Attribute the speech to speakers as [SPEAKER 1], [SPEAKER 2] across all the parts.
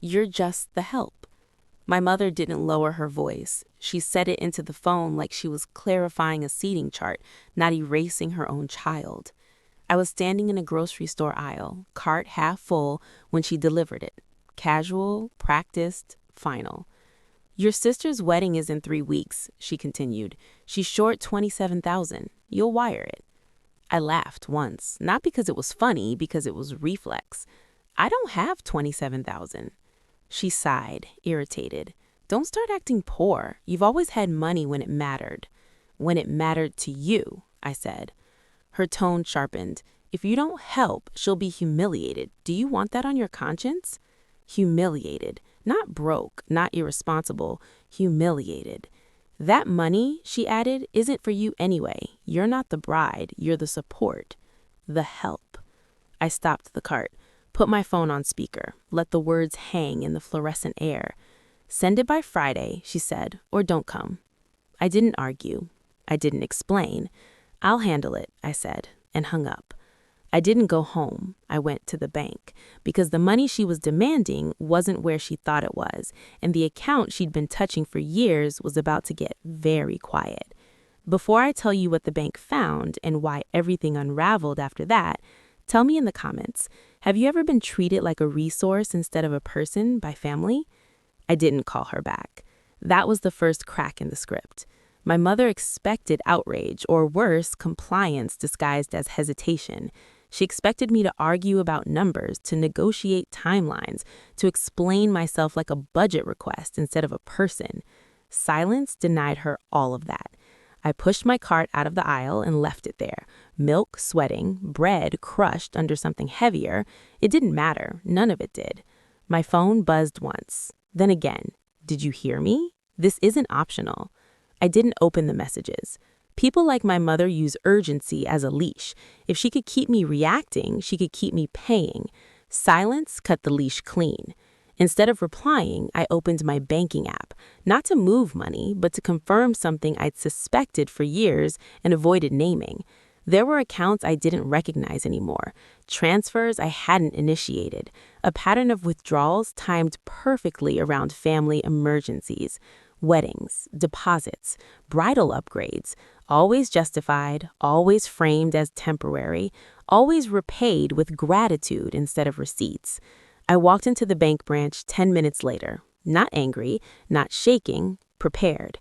[SPEAKER 1] You're just the help. My mother didn't lower her voice. She said it into the phone like she was clarifying a seating chart, not erasing her own child. I was standing in a grocery store aisle, cart half full, when she delivered it. Casual, practiced, final. Your sister's wedding is in 3 weeks, she continued. She's short 27,000. You'll wire it. I laughed once, not because it was funny, because it was reflex. I don't have 27,000. She sighed, irritated. Don't start acting poor. You've always had money when it mattered. When it mattered to you, I said. Her tone sharpened. If you don't help, she'll be humiliated. Do you want that on your conscience? Humiliated. Not broke, not irresponsible. Humiliated. That money, she added, isn't for you anyway. You're not the bride. You're the support. The help. I stopped the cart, put my phone on speaker, let the words hang in the fluorescent air. Send it by Friday, she said, or don't come. I didn't argue. I didn't explain. I'll handle it, I said, and hung up. I didn't go home. I went to the bank, because the money she was demanding wasn't where she thought it was, and the account she'd been touching for years was about to get very quiet. Before I tell you what the bank found and why everything unraveled after that, tell me in the comments, have you ever been treated like a resource instead of a person by family? I didn't call her back. That was the first crack in the script. My mother expected outrage, or worse, compliance disguised as hesitation. She expected me to argue about numbers, to negotiate timelines, to explain myself like a budget request instead of a person. Silence denied her all of that. I pushed my cart out of the aisle and left it there. Milk sweating, bread crushed under something heavier. It didn't matter. None of it did. My phone buzzed once. Then again. Did you hear me? This isn't optional. I didn't open the messages. People like my mother use urgency as a leash. If she could keep me reacting, she could keep me paying. Silence cut the leash clean. Instead of replying, I opened my banking app, not to move money, but to confirm something I'd suspected for years and avoided naming. There were accounts I didn't recognize anymore, transfers I hadn't initiated, a pattern of withdrawals timed perfectly around family emergencies. Weddings, deposits, bridal upgrades, always justified, always framed as temporary, always repaid with gratitude instead of receipts. I walked into the bank branch 10 minutes later, not angry, not shaking, prepared.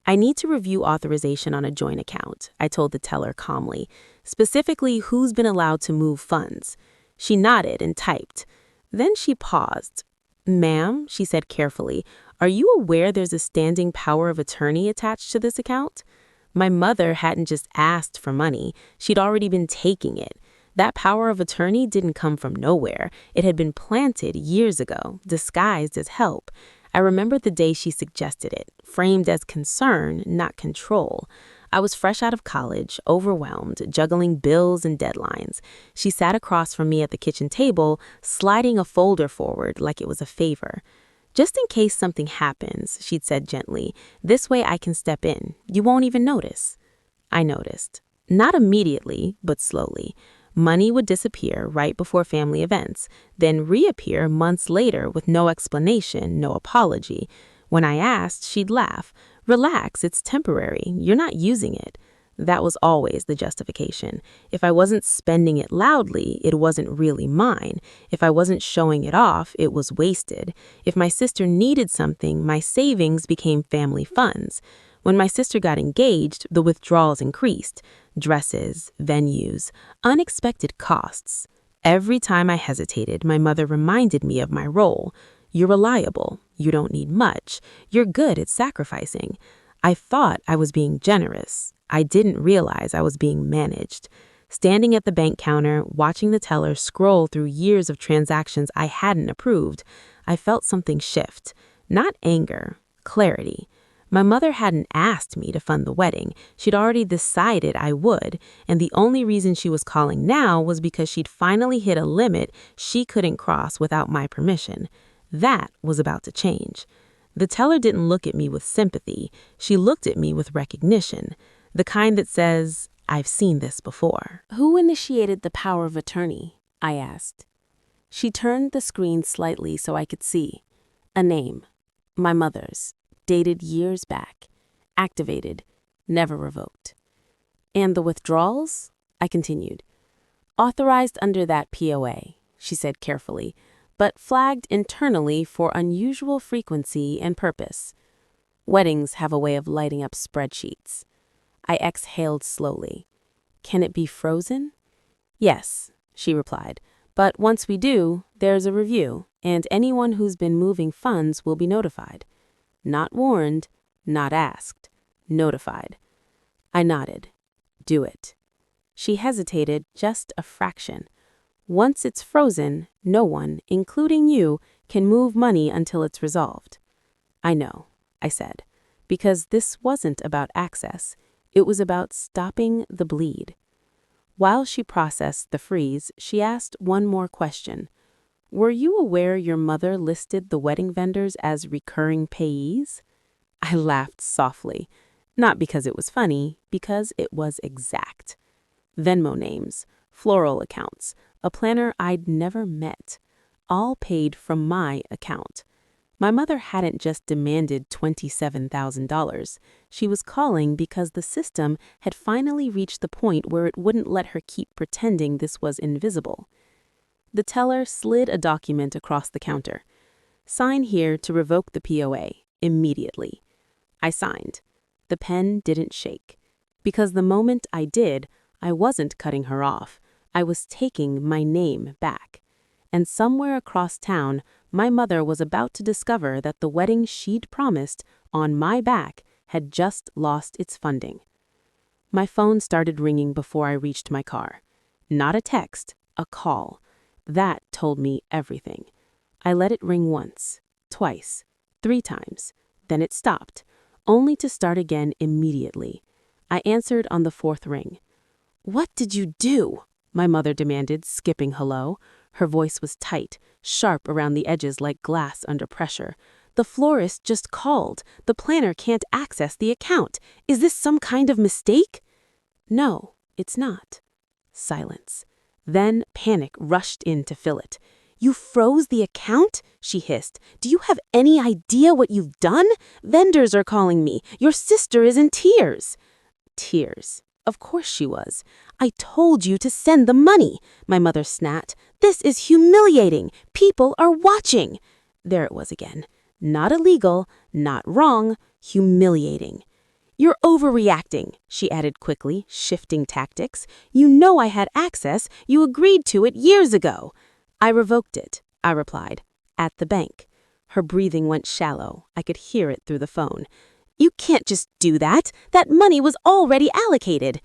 [SPEAKER 1] I need to review authorization on a joint account, I told the teller calmly, specifically who's been allowed to move funds. She nodded and typed. Then she paused. Ma'am, she said carefully, are you aware there's a standing power of attorney attached to this account? My mother hadn't just asked for money, she'd already been taking it. That power of attorney didn't come from nowhere. It had been planted years ago, disguised as help. I remembered the day she suggested it, framed as concern, not control. I was fresh out of college, overwhelmed, juggling bills and deadlines. She sat across from me at the kitchen table, sliding a folder forward like it was a favor. Just in case something happens, she'd said gently, this way I can step in. You won't even notice. I noticed. Not immediately, but slowly. Money would disappear right before family events, then reappear months later with no explanation, no apology. When I asked, she'd laugh. Relax, it's temporary. You're not using it. That was always the justification. If I wasn't spending it loudly, it wasn't really mine. If I wasn't showing it off, it was wasted. If my sister needed something, my savings became family funds. When my sister got engaged, the withdrawals increased. Dresses, venues, unexpected costs. Every time I hesitated, my mother reminded me of my role. You're reliable. You don't need much. You're good at sacrificing. I thought I was being generous. I didn't realize I was being managed. Standing at the bank counter, watching the teller scroll through years of transactions I hadn't approved, I felt something shift. Not anger, clarity. My mother hadn't asked me to fund the wedding. She'd already decided I would, and the only reason she was calling now was because she'd finally hit a limit she couldn't cross without my permission. That was about to change. The teller didn't look at me with sympathy. She looked at me with recognition, the kind that says, I've seen this before.
[SPEAKER 2] Who initiated the power of attorney? I asked. She turned the screen slightly so I could see.
[SPEAKER 1] A name. My mother's. Dated years back. Activated. Never revoked. And the withdrawals? I continued. Authorized under that POA, she said carefully, but flagged internally for unusual frequency and purpose. Weddings have a way of lighting up spreadsheets. I exhaled slowly. Can it be frozen? Yes, she replied, but once we do, there's a review, and anyone who's been moving funds will be notified. Not warned, not asked. Notified. I nodded. Do it. She hesitated just a fraction. Once it's frozen, no one, including you, can move money until it's resolved. I know, I said, because this wasn't about access. It was about stopping the bleed. While she processed the freeze, she asked one more question. Were you aware your mother listed the wedding vendors as recurring payees? I laughed softly, not because it was funny, because it was exact. Venmo names, floral accounts, a planner I'd never met, all paid from my account. My mother hadn't just demanded $27,000. She was calling because the system had finally reached the point where it wouldn't let her keep pretending this was invisible. The teller slid a document across the counter. Sign here to revoke the POA, immediately. I signed. The pen didn't shake. Because the moment I did, I wasn't cutting her off. I was taking my name back. And somewhere across town, my mother was about to discover that the wedding she'd promised on my back had just lost its funding. My phone started ringing before I reached my car. Not a text, a call. That told me everything. I let it ring once, twice, 3 times. Then it stopped, only to start again immediately. I answered on the 4th ring. What did you do? My mother demanded, skipping hello. Her voice was tight, sharp around the edges like glass under pressure. The florist just called. The planner can't access the account. Is this some kind of mistake? No, it's not. Silence. Then panic rushed in to fill it. You froze the account? She hissed. Do you have any idea what you've done? Vendors are calling me. Your sister is in tears. Tears. Of course she was. I told you to send the money, my mother snapped. This is humiliating. People are watching. There it was again. Not illegal, not wrong, humiliating. You're overreacting, she added quickly, shifting tactics. You know I had access. You agreed to it years ago. I revoked it, I replied, at the bank. Her breathing went shallow. I could hear it through the phone. You can't just do that. That money was already allocated.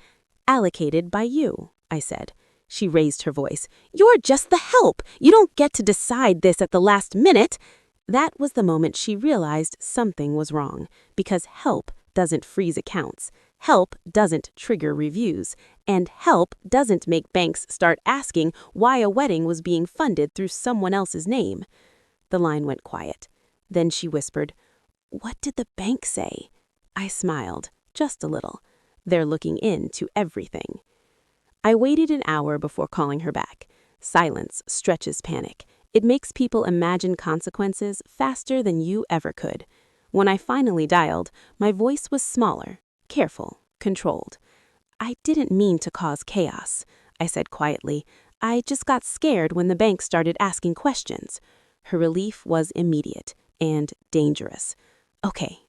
[SPEAKER 1] Allocated by you, I said. She raised her voice. You're just the help. You don't get to decide this at the last minute. That was the moment she realized something was wrong, because help doesn't freeze accounts. Help doesn't trigger reviews. And help doesn't make banks start asking why a wedding was being funded through someone else's name. The line went quiet. Then she whispered, What did the bank say? I smiled, just a little. They're looking into everything. I waited an hour before calling her back. Silence stretches panic. It makes people imagine consequences faster than you ever could. When I finally dialed, my voice was smaller, careful, controlled. I didn't mean to cause chaos, I said quietly. I just got scared when the bank started asking questions. Her relief was immediate and dangerous. Okay,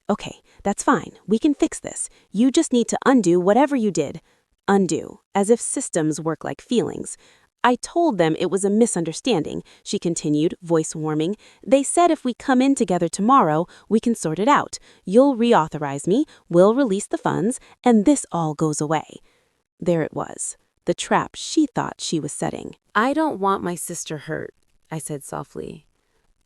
[SPEAKER 1] that's fine. We can fix this. You just need to undo whatever you did. Undo, as if systems work like feelings. I told them it was a misunderstanding, she continued, voice warming. They said if we come in together tomorrow, we can sort it out. You'll reauthorize me, we'll release the funds, and this all goes away. There it was, the trap she thought she was setting. I don't want my sister hurt, I said softly.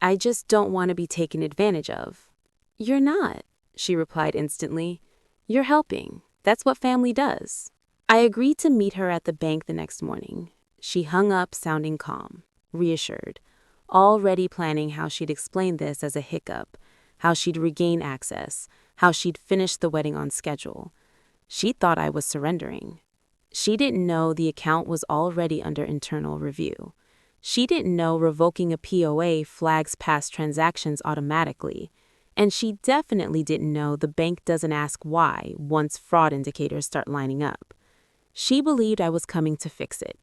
[SPEAKER 1] I just don't want to be taken advantage of. You're not, she replied instantly. You're helping. That's what family does. I agreed to meet her at the bank the next morning. She hung up sounding calm, reassured, already planning how she'd explain this as a hiccup, how she'd regain access, how she'd finish the wedding on schedule. She thought I was surrendering. She didn't know the account was already under internal review. She didn't know revoking a POA flags past transactions automatically. And she definitely didn't know the bank doesn't ask why once fraud indicators start lining up. She believed I was coming to fix it.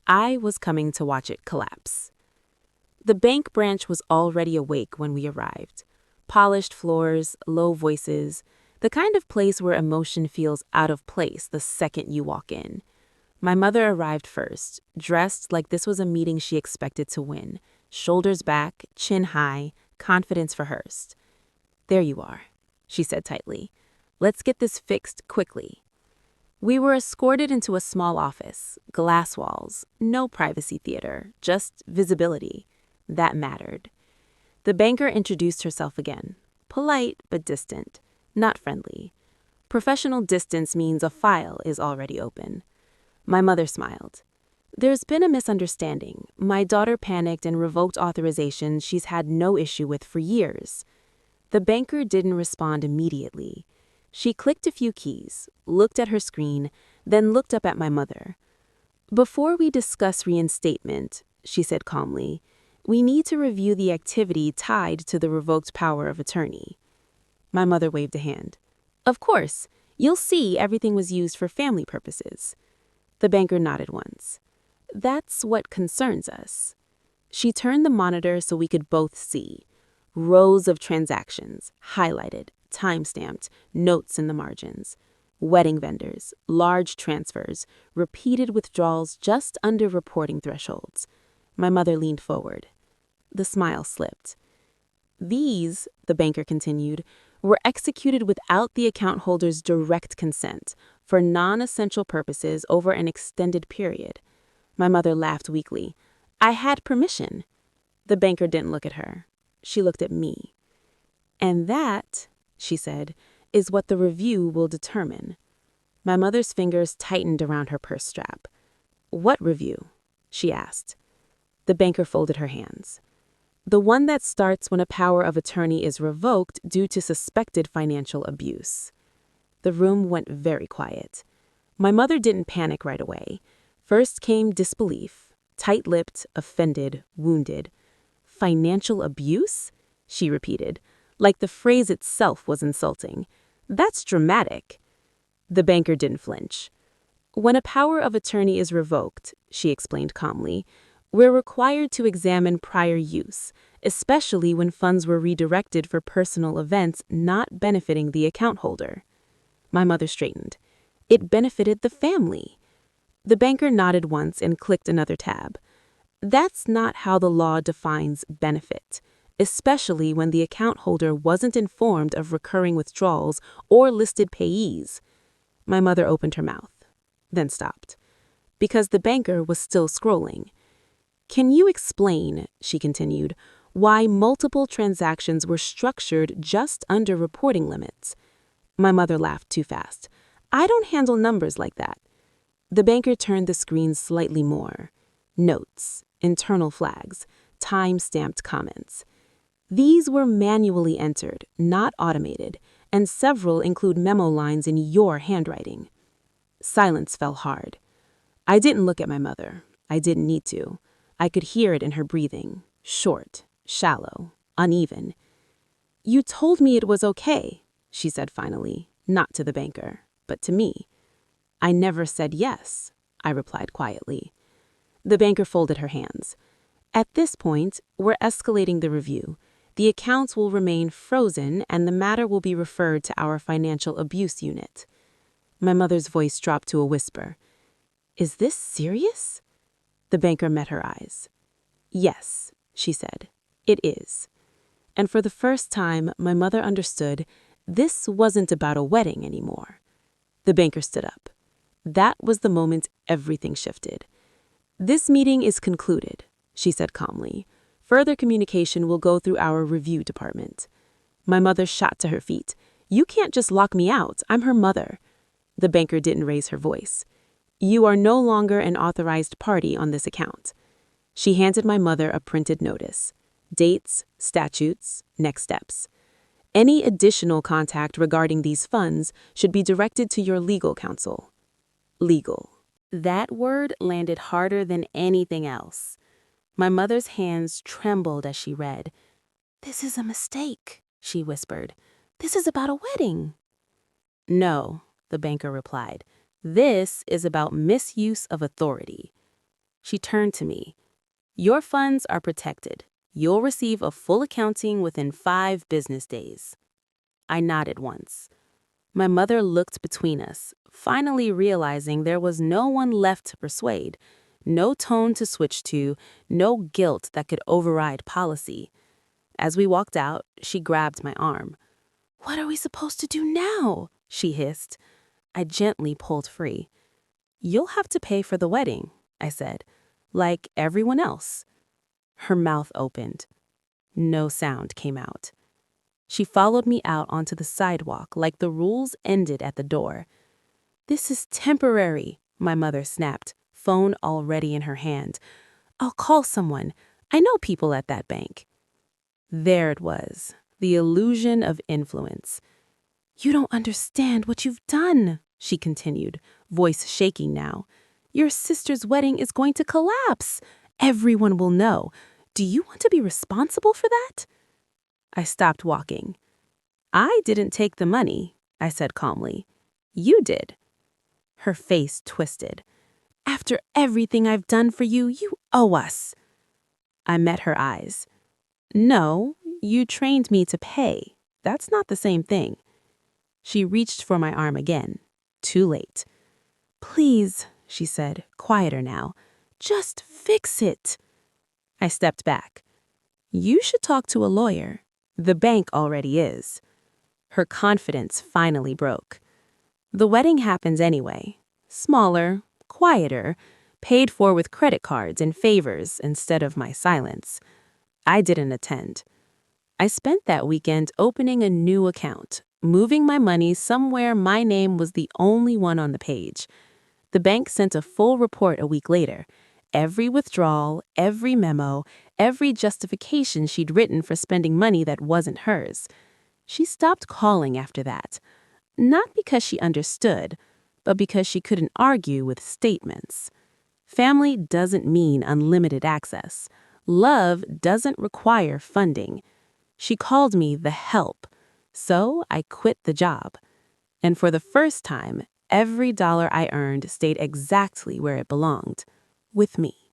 [SPEAKER 1] I was coming to watch it collapse. The bank branch was already awake when we arrived. Polished floors, low voices, the kind of place where emotion feels out of place the second you walk in. My mother arrived first, dressed like this was a meeting she expected to win. Shoulders back, chin high, confidence rehearsed. "There you are," she said tightly. "Let's get this fixed quickly." We were escorted into a small office, glass walls, no privacy theater, just visibility. That mattered. The banker introduced herself again, polite but distant, not friendly. Professional distance means a file is already open. My mother smiled. "There's been a misunderstanding. My daughter panicked and revoked authorization she's had no issue with for years." The banker didn't respond immediately. She clicked a few keys, looked at her screen, then looked up at my mother. "Before we discuss reinstatement," she said calmly, "we need to review the activity tied to the revoked power of attorney." My mother waved a hand. "Of course, you'll see everything was used for family purposes." The banker nodded once. "That's what concerns us." She turned the monitor so we could both see. Rows of transactions, highlighted, time-stamped, notes in the margins. Wedding vendors, large transfers, repeated withdrawals just under reporting thresholds. My mother leaned forward. The smile slipped. "These," the banker continued, "were executed without the account holder's direct consent, for non-essential purposes over an extended period." My mother laughed weakly. "I had permission." The banker didn't look at her. She looked at me. "And that," she said, "is what the review will determine." My mother's fingers tightened around her purse strap. "What review?" she asked. The banker folded her hands. "The one that starts when a power of attorney is revoked due to suspected financial abuse." The room went very quiet. My mother didn't panic right away. First came disbelief, tight-lipped, offended, wounded. "Financial abuse?" she repeated, like the phrase itself was insulting. "That's dramatic." The banker didn't flinch. "When a power of attorney is revoked," she explained calmly, "we're required to examine prior use, especially when funds were redirected for personal events not benefiting the account holder." My mother straightened. "It benefited the family." The banker nodded once and clicked another tab. "That's not how the law defines benefit, especially when the account holder wasn't informed of recurring withdrawals or listed payees." My mother opened her mouth, then stopped, because the banker was still scrolling. "Can you explain," she continued, "why multiple transactions were structured just under reporting limits?" My mother laughed too fast. "I don't handle numbers like that." The banker turned the screen slightly more. Notes, internal flags, time-stamped comments. These were manually entered, not automated, and several include memo lines in your handwriting. Silence fell hard. I didn't look at my mother. I didn't need to. I could hear it in her breathing, short, shallow, uneven. "You told me it was okay," she said finally, not to the banker, but to me. "I never said yes," I replied quietly. The banker folded her hands. "At this point, we're escalating the review. The accounts will remain frozen and the matter will be referred to our financial abuse unit." My mother's voice dropped to a whisper. "Is this serious?" The banker met her eyes. "Yes," she said, "it is." And for the first time, my mother understood this wasn't about a wedding anymore. The banker stood up. That was the moment everything shifted. "This meeting is concluded," she said calmly. "Further communication will go through our review department." My mother shot to her feet. "You can't just lock me out. I'm her mother." The banker didn't raise her voice. "You are no longer an authorized party on this account." She handed my mother a printed notice. Dates, statutes, next steps. "Any additional contact regarding these funds should be directed to your legal counsel." Legal. That word landed harder than anything else. My mother's hands trembled as she read. "This is a mistake," she whispered. "This is about a wedding." "No," the banker replied. "This is about misuse of authority." She turned to me. "Your funds are protected. You'll receive a full accounting within 5 business days." I nodded once. My mother looked between us, finally realizing there was no one left to persuade, no tone to switch to, no guilt that could override policy. As we walked out, she grabbed my arm. "What are we supposed to do now?" she hissed. I gently pulled free. "You'll have to pay for the wedding," I said, "like everyone else." Her mouth opened. No sound came out. She followed me out onto the sidewalk like the rules ended at the door. "This is temporary," my mother snapped, phone already in her hand. "I'll call someone. I know people at that bank." There it was, the illusion of influence. "You don't understand what you've done," she continued, voice shaking now. "Your sister's wedding is going to collapse. Everyone will know. Do you want to be responsible for that?" I stopped walking. "I didn't take the money," I said calmly. "You did." Her face twisted. "After everything I've done for you, you owe us." I met her eyes. "No, you trained me to pay. That's not the same thing." She reached for my arm again. Too late. "Please," she said, quieter now. "Just fix it." I stepped back. "You should talk to a lawyer. The bank already is." Her confidence finally broke. "The wedding happens anyway. Smaller, quieter, paid for with credit cards and favors instead of my silence. I didn't attend. I spent that weekend opening a new account, moving my money somewhere my name was the only one on the page. The bank sent a full report a week later. Every withdrawal, every memo, every justification she'd written for spending money that wasn't hers. She stopped calling after that. Not because she understood, but because she couldn't argue with statements. Family doesn't mean unlimited access. Love doesn't require funding. She called me the help, so I quit the job. And for the first time, every dollar I earned stayed exactly where it belonged, with me.